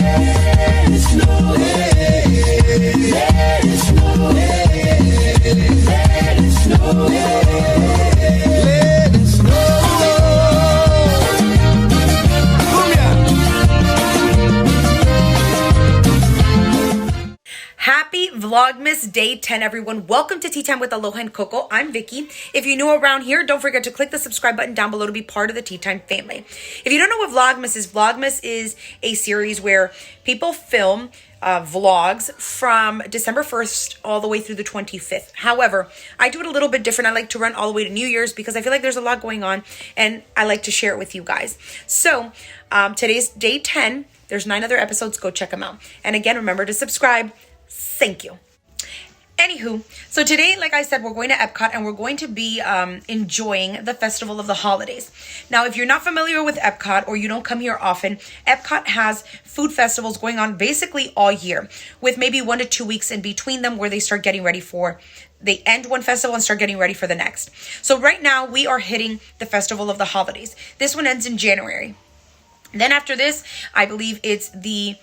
Let it snow. Let it snow. Let it snow. Let it snow. Happy Vlogmas Day 10, everyone. Welcome to Tea Time with Aloha and Coco. I'm Vicky. If you're new around here, don't forget to click the subscribe button down below to be part of the Tea Time family. If you don't know what Vlogmas is a series where people film vlogs from December 1st all the way through the 25th. However, I do it a little bit different. I like to run all the way to New Year's because I feel like there's a lot going on and I like to share it with you guys. So today's day 10. There's 9 other episodes. Go check them out. And again, remember to subscribe. Thank you. Anywho, so today, like I said, we're going to Epcot and we're going to be enjoying the Festival of the Holidays. Now, if you're not familiar with Epcot or you don't come here often, Epcot has food festivals going on basically all year with maybe 1 to 2 weeks in between them where they start getting ready for, they end one festival and start getting ready for the next. So right now we are hitting the Festival of the Holidays. This one ends in January. Then after this, I believe it's the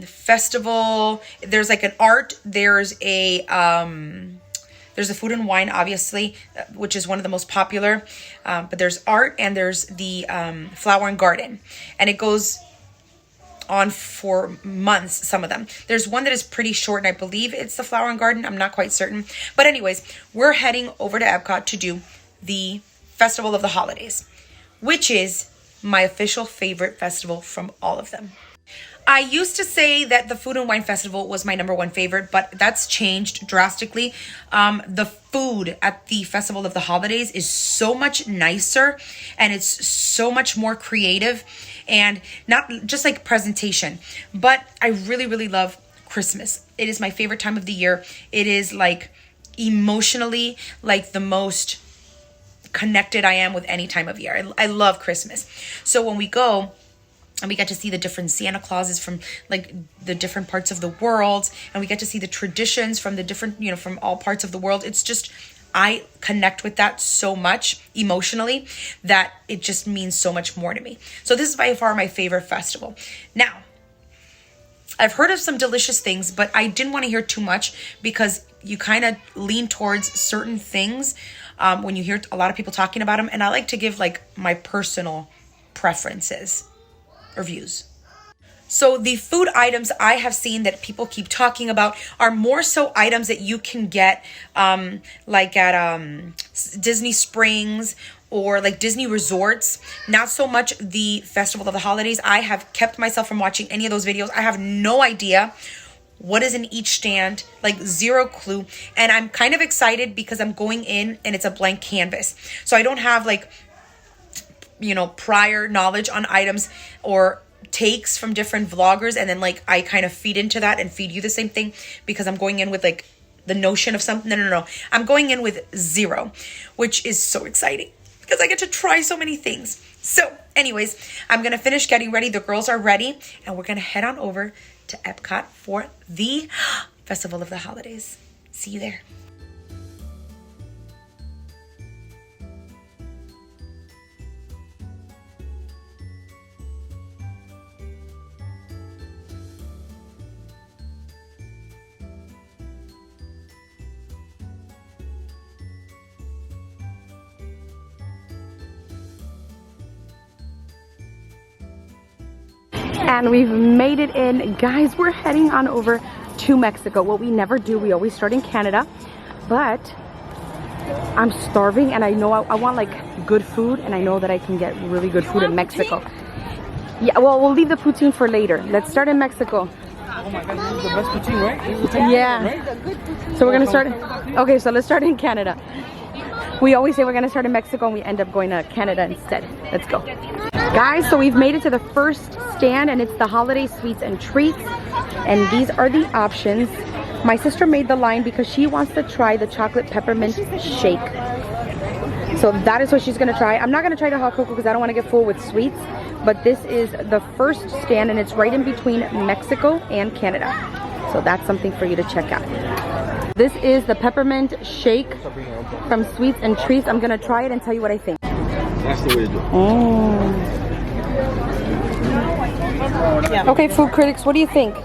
festival. There's like an art, there's a food and wine, obviously, which is one of the most popular, but there's art and there's the flower and garden, and it goes on for months, some of them. There's one that is pretty short and I believe it's the flower and garden. I'm not quite certain, but anyways, we're heading over to Epcot to do the Festival of the Holidays, which is my official favorite festival from all of them. I used to say that the Food and Wine Festival was my number 1 favorite, but that's changed drastically. The food at the Festival of the Holidays is so much nicer and it's so much more creative and not just like presentation, but I really, really love Christmas. It is my favorite time of the year. It is like emotionally like the most connected I am with any time of year. I love Christmas. So when we go, and we get to see the different Santa Clauses from like the different parts of the world. And we get to see the traditions from the different, from all parts of the world. It's just, I connect with that so much emotionally that it just means so much more to me. So this is by far my favorite festival. Now, I've heard of some delicious things, but I didn't want to hear too much because you kind of lean towards certain things when you hear a lot of people talking about them. And I like to give like my personal preferences or views. So the food items I have seen that people keep talking about are more so items that you can get like at Disney Springs or like Disney resorts. Not so much the Festival of the Holidays. I have kept myself from watching any of those videos. I have no idea what is in each stand, like zero clue. And I'm kind of excited because I'm going in and it's a blank canvas. So I don't have like prior knowledge on items or takes from different vloggers. And then like, I kind of feed into that and feed you the same thing because I'm going in with like the notion of something. No. I'm going in with zero, which is so exciting because I get to try so many things. So anyways, I'm going to finish getting ready. The girls are ready and we're going to head on over to Epcot for the Festival of the Holidays. See you there. And we've made it in. Guys, we're heading on over to Mexico. What we never do, we always start in Canada. But I'm starving and I know I want like good food, and I know that I can get really good food in Mexico. Yeah, well, we'll leave the poutine for later. Let's start in Mexico. Oh my god, this is the best poutine, right? This is the yeah. Right? So we're gonna start. Okay, so let's start in Canada. We always say we're gonna start in Mexico and we end up going to Canada instead. Let's go. Guys, so we've made it to the first stand and it's the holiday sweets and treats. And these are the options. My sister made the line because she wants to try the chocolate peppermint shake. So that is what she's gonna try. I'm not gonna try the hot cocoa because I don't want to get full with sweets. But this is the first stand and it's right in between Mexico and Canada. So that's something for you to check out. This is the peppermint shake from Sweets and Treats. I'm gonna try it and tell you what I think. That's the way to do it. Oh. Okay, food critics, what do you think?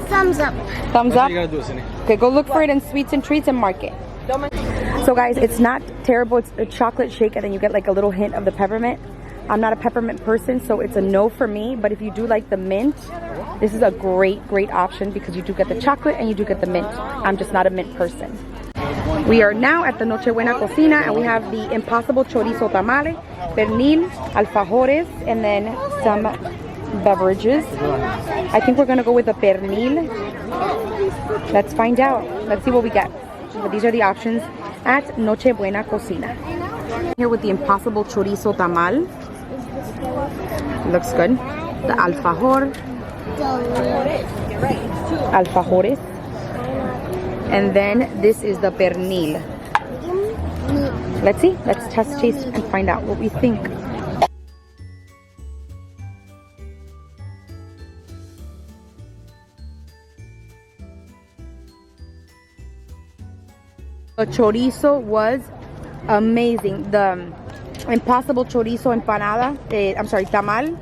Thumbs up. Thumbs That's up? what you gotta do, Cindy. Okay, go look for it in Sweets and Treats and mark it. So guys, it's not terrible. It's a chocolate shake and then you get like a little hint of the peppermint. I'm not a peppermint person, so it's a no for me. But if you do like the mint, this is a great option because you do get the chocolate and you do get the mint. I'm just not a mint person. We are now at the Nochebuena Cocina and we have the Impossible Chorizo Tamale, pernil, alfajores, and then some beverages. I think we're gonna go with the pernil. Let's find out. Let's see what we get. But these are the options at Nochebuena Cocina. Here with the Impossible Chorizo Tamal. Looks good. The alfajor. Alfajores. And then this is the pernil. Let's see. Let's test, taste, and find out what we think. The chorizo was amazing. The Impossible Chorizo Empanada, I'm sorry, tamal,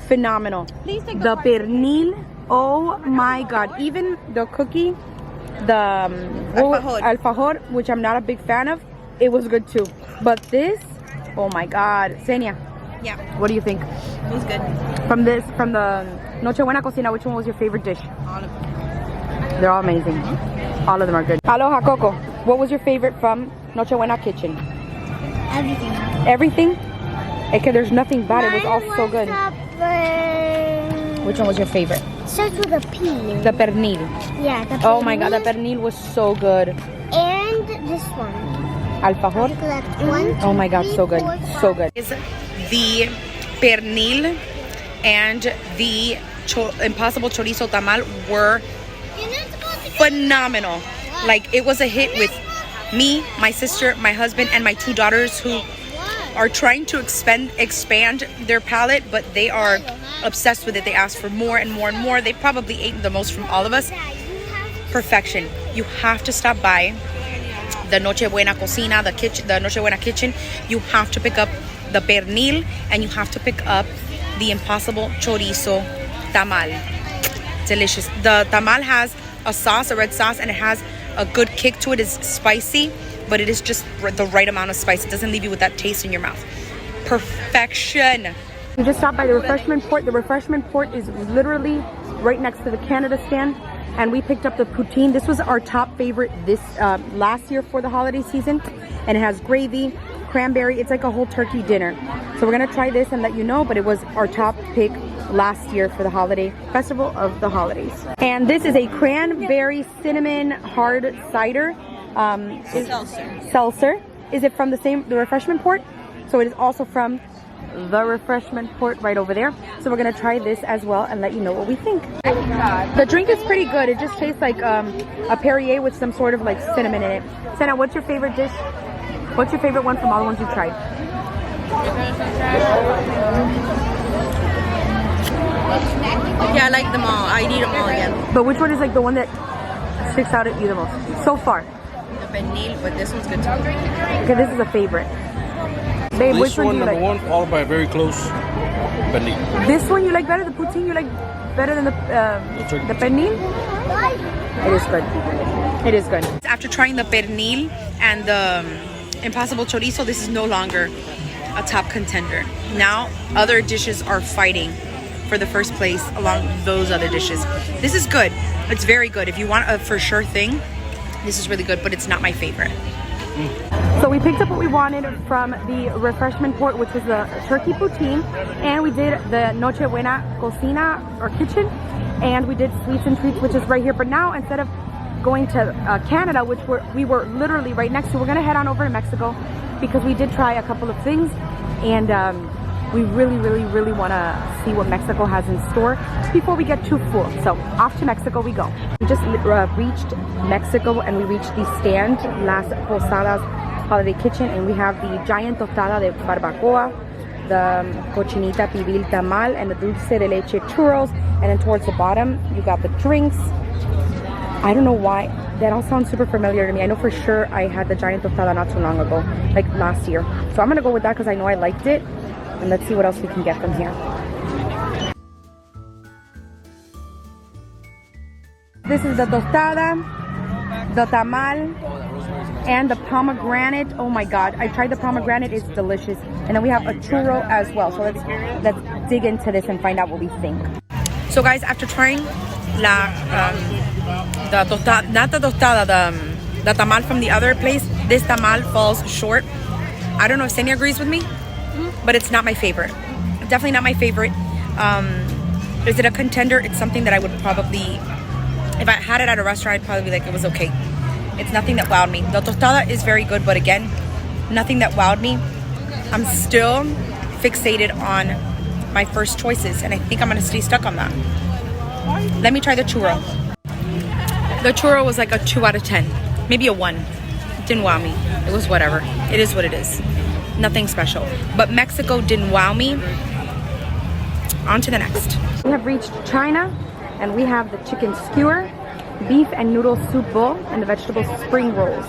phenomenal. The pernil, oh my god. Even the cookie, the alfajor, which I'm not a big fan of, it was good too. But this, oh my god. Senia, Yeah, what do you think? it was good. From the Nochebuena Cocina, which one was your favorite dish? All of them. They're all amazing. All of them are good. Aloha Coco, what was your favorite from Nochebuena Kitchen? Everything. Everything? Okay, there's nothing bad. It was all so good. Which one was your favorite? Starts with a P. The pernil. Yeah, the Oh my god, the pernil was so good. And this one. Alfajor. Collect 1, 2, Oh my god, 3, so good. 4, So good. Is the pernil and the Impossible Chorizo Tamal were phenomenal. Like, it was a hit with me, my sister, my husband, and my 2 daughters who are trying to expand their palate, but they are obsessed with it. They ask for more and more and more. They probably ate the most from all of us. Perfection. You have to stop by the Nochebuena Cocina, the Nochebuena Kitchen. You have to pick up the pernil and you have to pick up the Impossible Chorizo Tamal. Delicious. The tamal has a sauce, a red sauce, and it has a good kick to it. It's spicy, but it is just the right amount of spice. It doesn't leave you with that taste in your mouth. Perfection. We just stopped by the refreshment port. The refreshment port is literally right next to the Canada stand. And we picked up the poutine. This was our top favorite this last year for the holiday season. And it has gravy, cranberry. It's like a whole turkey dinner. So we're gonna try this and let you know, but it was our top pick last year for the holiday festival of the holidays. And this is a cranberry cinnamon hard cider. Seltzer. Is it from the refreshment port? So it is also from the refreshment port right over there. So we're gonna try this as well and let you know what we think. The drink is pretty good. It just tastes like a Perrier with some sort of like cinnamon in it. Senna, what's your favorite dish? What's your favorite one from all the ones you've tried? Yeah, I like them all. I need them all again. But which one is like the one that sticks out at you the most so far? The pernil, but this one's good too. Okay, this is a favorite. Babe, This which one do you number like? one, followed by a very close pernil. This one you like better? The poutine you like better than the pernil? It is good. It is good. After trying the pernil and the Impossible Chorizo, this is no longer a top contender. Now, other dishes are fighting for the first place along those other dishes. This is good. It's very good. If you want a for sure thing, this is really good, but it's not my favorite. So we picked up what we wanted from the refreshment port, which was the turkey poutine, and we did the Nochebuena Cocina or kitchen, and we did Sweets and Treats, which is right here. But now, instead of going to Canada, which we were literally right next to, we're gonna head on over to Mexico because we did try a couple of things, and we really want to see what Mexico has in store before we get too full. So off to Mexico we go. We just reached Mexico and we reached the stand, Las Posadas Holiday Kitchen, and we have the giant tostada de barbacoa, the cochinita pibil tamal, and the dulce de leche churros. And then towards the bottom, you got the drinks. I don't know why. That all sounds super familiar to me. I know for sure I had the giant tostada not too long ago, like last year. So I'm gonna go with that because I know I liked it. And let's see what else we can get from here. This is the tostada, the tamal, and the pomegranate. Oh my god, I tried the pomegranate, it's delicious. And then we have a churro as well. So let's dig into this and find out what we think. So guys, after trying the tostada, not the tostada, the tamal from the other place, this tamal falls short. I don't know if Senia agrees with me, but it's not my favorite. Definitely not my favorite. Is it a contender? It's something that I would probably, if I had it at a restaurant, I'd probably be like, it was okay. It's nothing that wowed me. The tostada is very good, but again, nothing that wowed me. I'm still fixated on my first choices, and I think I'm gonna stay stuck on that. Let me try the churro. The churro was like a 2 out of 10, maybe a 1. It didn't wow me. It was whatever. It is what it is. Nothing special. But Mexico didn't wow me. On to the next. We have reached China, and we have the chicken skewer, beef and noodle soup bowl, and the vegetable spring rolls.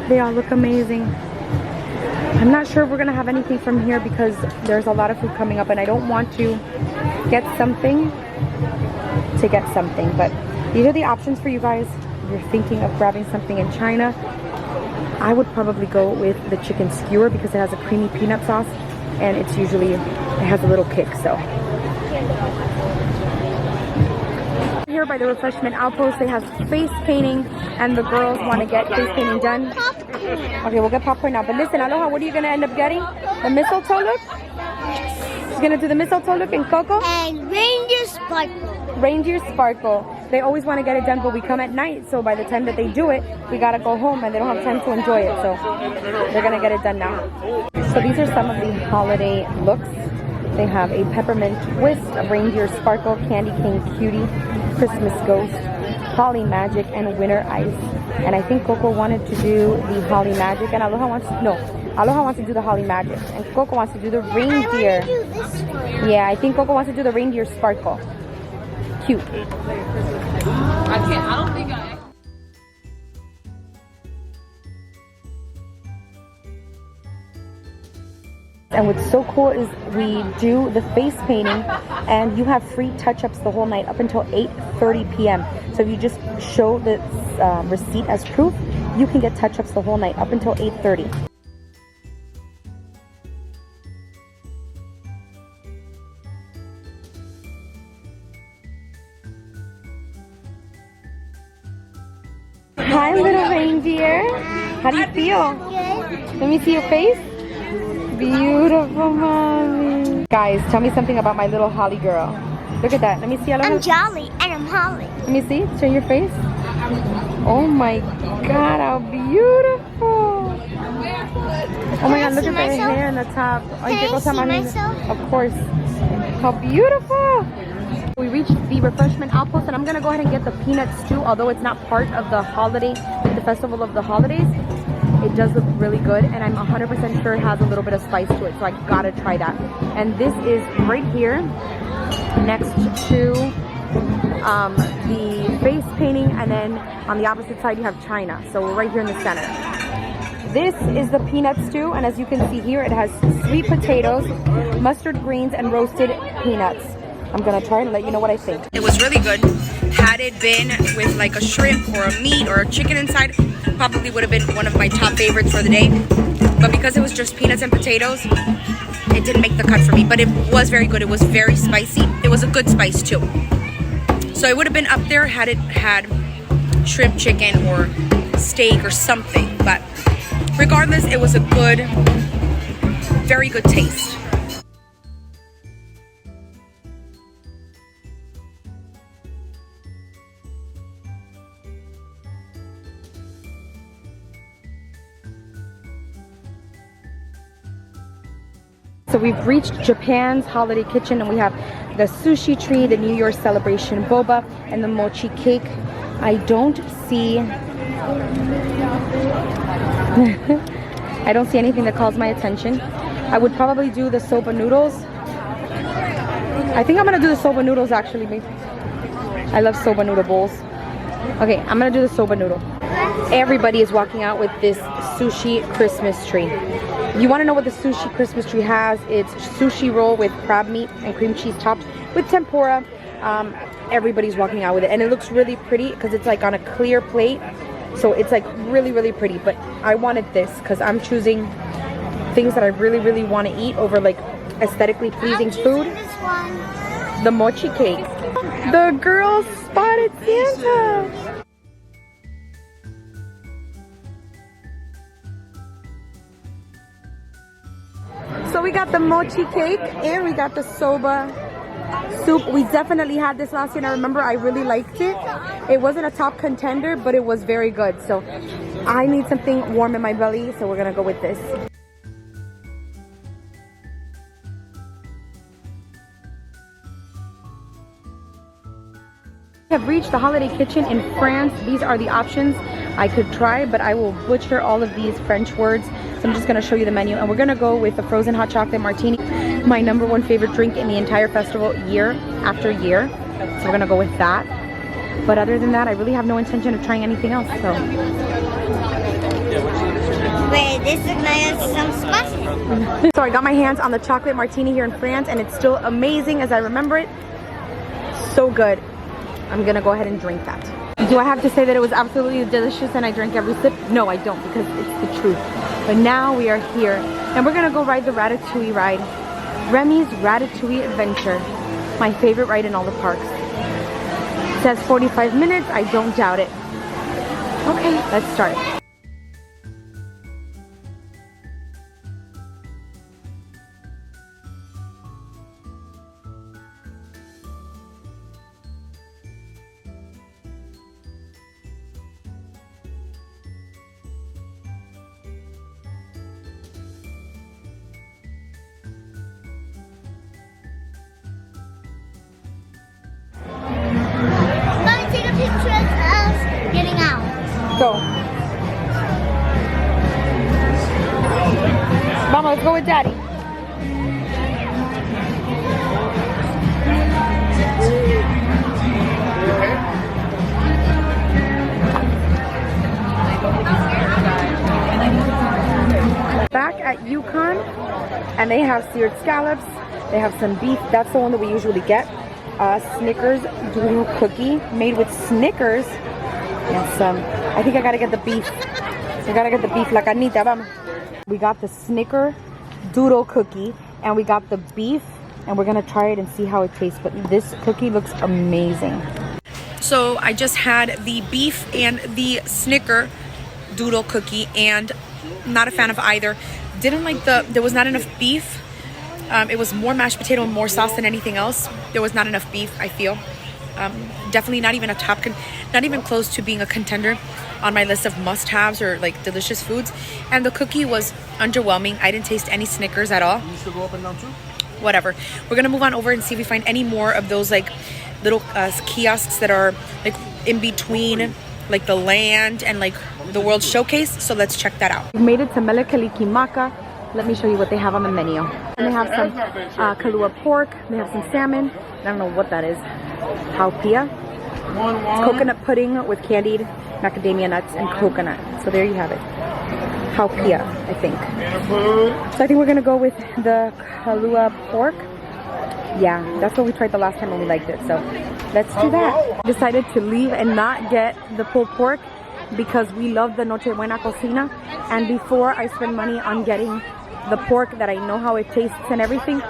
They all look amazing. I'm not sure if we're gonna have anything from here because there's a lot of food coming up, and I don't want to get something to get something. But these are the options for you guys. If you're thinking of grabbing something in China, I would probably go with the chicken skewer because it has a creamy peanut sauce, and it has a little kick. So here by the refreshment outpost, they have face painting, and the girls want to get face painting done. Okay, we'll get popcorn now. But listen, Aloha, what are you gonna end up getting? The mistletoe look? She's gonna do the mistletoe look in Coco? And reindeer sparkle. Reindeer sparkle. They always want to get it done, but we come at night, so by the time that they do it, we gotta go home and they don't have time to enjoy it. So they're gonna get it done now. So these are some of the holiday looks. They have a peppermint twist, a reindeer sparkle, candy cane cutie, Christmas ghost, holly magic, and winter ice. And I think Coco wanted to do the holly magic, and Aloha wants to do the holly magic, and Coco wants to do the reindeer. I want to do this one. Yeah, I think Coco wants to do the reindeer sparkle. Cute. And what's so cool is we do the face painting, and you have free touch-ups the whole night up until 8:30 p.m. So if you just show the receipt as proof, you can get touch-ups the whole night up until 8:30. Hi, little reindeer. How do you feel? Good. Let me see your face. Beautiful, mommy. Guys, tell me something about my little Holly girl. Look at that. Let me see. I'm jolly and I'm Holly. Let me see. Show your face. Oh my God, how beautiful. Oh my God, look at the hair on the top. Can I see myself? Of course. How beautiful. We reached the refreshment outpost, and I'm gonna go ahead and get the peanut stew. Although it's not part of the holiday, the festival of the holidays, it does look really good, and I'm 100% sure it has a little bit of spice to it, so I gotta try that. And this is right here next to the face painting, and then on the opposite side you have China. So we're right here in the center. This is the peanut stew, and as you can see here, it has sweet potatoes, mustard greens, and roasted peanuts. I'm gonna try and let you know what I think. It was really good. Had it been with like a shrimp or a meat or a chicken inside, probably would have been one of my top favorites for the day. But because it was just peanuts and potatoes, it didn't make the cut for me. But it was very good. It was very spicy. It was a good spice too. So it would have been up there had it had shrimp, chicken, or steak or something. But regardless, it was a good, very good taste. So we've reached Japan's holiday kitchen, and we have the sushi tree, the New Year's celebration boba, and the mochi cake. I don't see I don't see anything that calls my attention. I would probably do the soba noodles. I think I'm gonna do the soba noodles actually. I love soba noodle bowls. Okay, I'm gonna do the soba noodle. Everybody is walking out with this sushi Christmas tree. You want to know what the sushi Christmas tree has? It's sushi roll with crab meat and cream cheese topped with tempura, everybody's walking out with it. And it looks really pretty because it's like on a clear plate. So it's like really, really pretty. But I wanted this because I'm choosing things that I really, really want to eat over like aesthetically pleasing food. This one. The mochi cake. The girls spotted Santa. So we got the mochi cake and we got the soba soup. We definitely had this last year and I remember I really liked it. It wasn't a top contender, but it was very good. So I need something warm in my belly, so we're gonna go with this. We have reached the holiday kitchen in France. These are the options I could try, but I will butcher all of these French words. So I'm just gonna show you the menu, and we're gonna go with the frozen hot chocolate martini, my #1 favorite drink in the entire festival year after year. So we're gonna go with that. But other than that, I really have no intention of trying anything else. So Wait, this is nice. Some spicy. so I got my hands on the chocolate martini here in France, and it's still amazing as I remember it. So good. I'm gonna go ahead and drink that. Do I have to say that it was absolutely delicious and I drank every sip? No, I don't, because it's the truth. But now we are here and we're gonna go ride the Ratatouille ride. Remy's Ratatouille Adventure. My favorite ride in all the parks. It says 45 minutes, I don't doubt it. Okay, let's start. Let me take a picture of us getting out. Go. Mama, let's go with Daddy. Back at Yukon, and they have seared scallops. They have some beef. That's the one that we usually get. Snickers doodle cookie made with Snickers and some. I think I gotta get the beef. I gotta get the beef, la carnita. Vamos. We got the Snicker doodle cookie and we got the beef, and we're gonna try it and see how it tastes. But this cookie looks amazing. So I just had the beef and the Snicker doodle cookie, and not a fan of either. Didn't like there was not enough beef. It was more mashed potato and more sauce than anything else. There was not enough beef, I feel. Definitely not even not even close to being a contender on my list of must-haves or like delicious foods. And the cookie was underwhelming. I didn't taste any Snickers at all. Needs to go up and down too? Whatever. We're gonna move on over and see if we find any more of those like little kiosks that are like in between like the land and like the World Showcase. So let's check that out. We made it to Melekelikimaka. Let me show you what they have on the menu. And they have some kalua pork. They have some salmon. I don't know what that is. Haupia. It's coconut pudding with candied macadamia nuts and coconut. So there you have it. Haupia, I think. So I think we're gonna go with the kalua pork. Yeah, that's what we tried the last time and we liked it. So let's do that. Decided to leave and not get the pulled pork because we love the Noche Buena Cocina. And before I spend money on getting the pork that I know how it tastes and everything,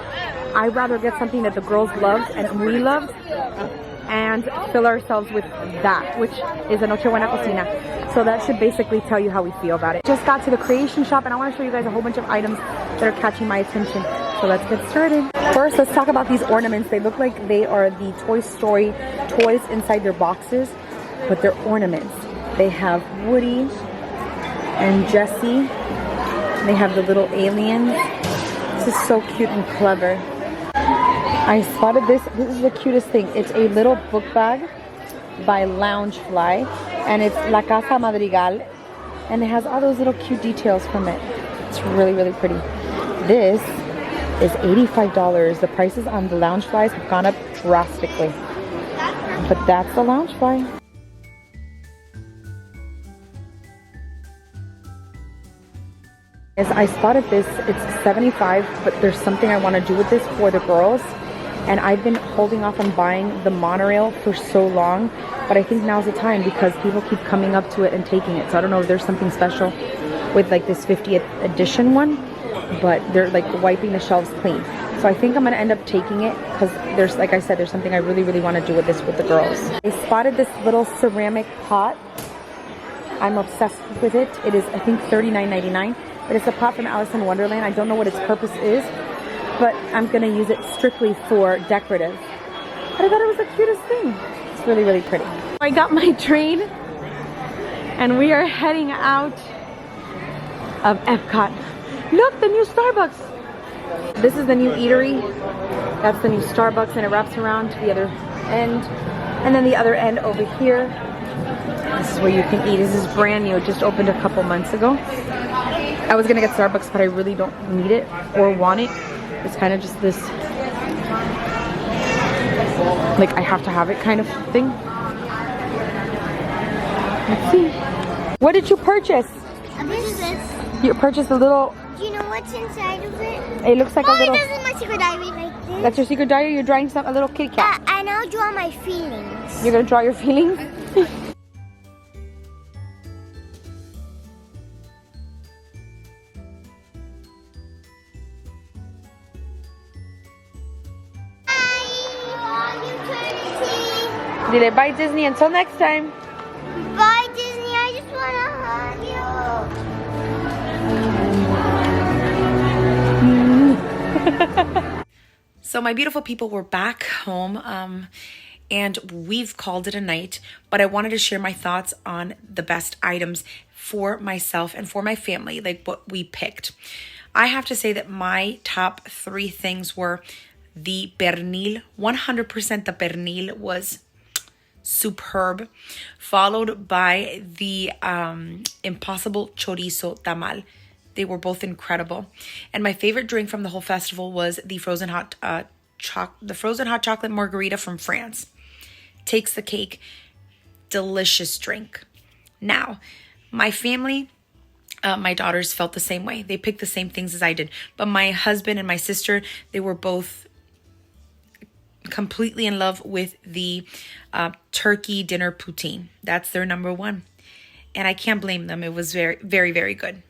I'd rather get something that the girls loved and we loved and fill ourselves with that, which is a Noche Buena Cocina. So that should basically tell you how we feel about it. Just got to the creation shop and I want to show you guys a whole bunch of items that are catching my attention. So let's get started. First, let's talk about these ornaments. They look like they are the Toy Story toys inside their boxes, but they're ornaments. They have Woody and Jessie. They have the little aliens. This is so cute and clever. I spotted this. This is the cutest thing. It's a little book bag by Loungefly, and it's La Casa Madrigal, and it has all those little cute details from it. It's really, really pretty. This is $85. The prices on the Loungeflies have gone up drastically, but that's the Loungefly. As I spotted this, it's $75, but there's something I want to do with this for the girls. And I've been holding off on buying the monorail for so long, but I think now's the time because people keep coming up to it and taking it. So I don't know if there's something special with like this 50th edition one, but they're like wiping the shelves clean. So I think I'm gonna end up taking it because there's, like I said, there's something I really, really want to do with this with the girls. I spotted this little ceramic pot. I'm obsessed with it. It is, I think, $39.99, but it's a pot from Alice in Wonderland. I don't know what its purpose is, but I'm gonna use it strictly for decorative. But I thought it was the cutest thing. It's really, really pretty. I got my train and we are heading out of Epcot. Look, the new Starbucks. This is the new eatery. That's the new Starbucks, and it wraps around to the other end. And then the other end over here. This is where you can eat. This is brand new. It just opened a couple months ago. I was gonna get Starbucks, but I really don't need it or want it. It's kind of just this, like, I have to have it kind of thing. Let's see. What did you purchase? This. You purchased a little. Do you know what's inside of it? It looks like a little. This is my secret diary like this. That's your secret diary? You're drawing a little kitty cat. And I'll draw my feelings. You're gonna draw your feelings? Dile bye Disney, until next time. Bye Disney, I just want to hug you. So my beautiful people, we're back home and we've called it a night, but I wanted to share my thoughts on the best items for myself and for my family, like what we picked. I have to say that my top 3 things were the pernil. 100% the pernil was superb, followed by the impossible chorizo tamal. They were both incredible. And my favorite drink from the whole festival was the frozen hot chocolate margarita from France. Takes the cake. Delicious drink. Now, my family, my daughters felt the same way. They picked the same things as I did. But my husband and my sister, they were both completely in love with the turkey dinner poutine. That's their number 1. And I can't blame them. It was very, very, very good.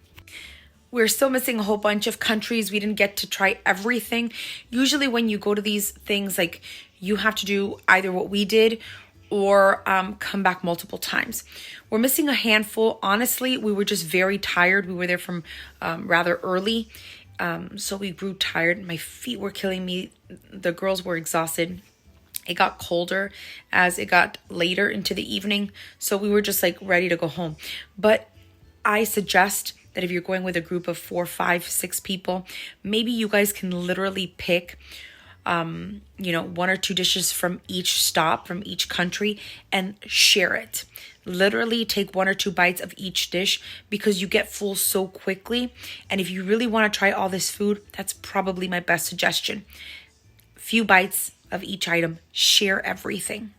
We're still missing a whole bunch of countries. We didn't get to try everything. Usually when you go to these things, like, you have to do either what we did or come back multiple times. We're missing a handful. Honestly, we were just very tired. We were there from rather early. So we grew tired. My feet were killing me. The girls were exhausted. It got colder as it got later into the evening. So we were just like ready to go home. But I suggest that if you're going with a group of 4, 5, 6 people, maybe you guys can literally pick, 1 or 2 dishes from each stop, from each country, and share it. Literally take 1 or 2 bites of each dish because you get full so quickly. And if you really want to try all this food, that's probably my best suggestion. Few bites of each item, share everything.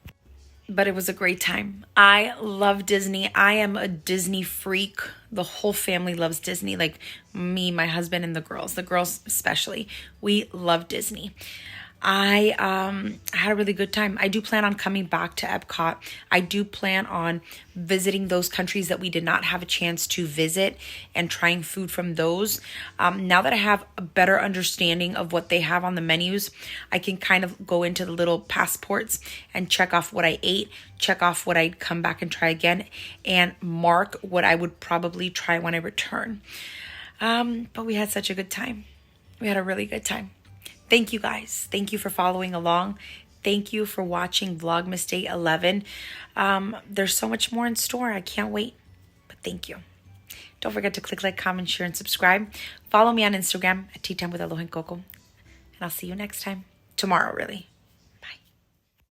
But it was a great time. I love Disney. I am a Disney freak. The whole family loves Disney, like me, my husband, and the girls. The girls especially. We love Disney. I had a really good time. I do plan on coming back to Epcot. I do plan on visiting those countries that we did not have a chance to visit and trying food from those. Now that I have a better understanding of what they have on the menus, I can kind of go into the little passports and check off what I ate, check off what I'd come back and try again, and mark what I would probably try when I return. But we had such a good time. We had a really good time. Thank you guys. Thank you for following along. Thank you for watching Vlogmas Day 11. There's so much more in store. I can't wait. But thank you. Don't forget to click like, comment, share, and subscribe. Follow me on Instagram at Tea Time with Aloha and Coco. And I'll see you next time. Tomorrow, really.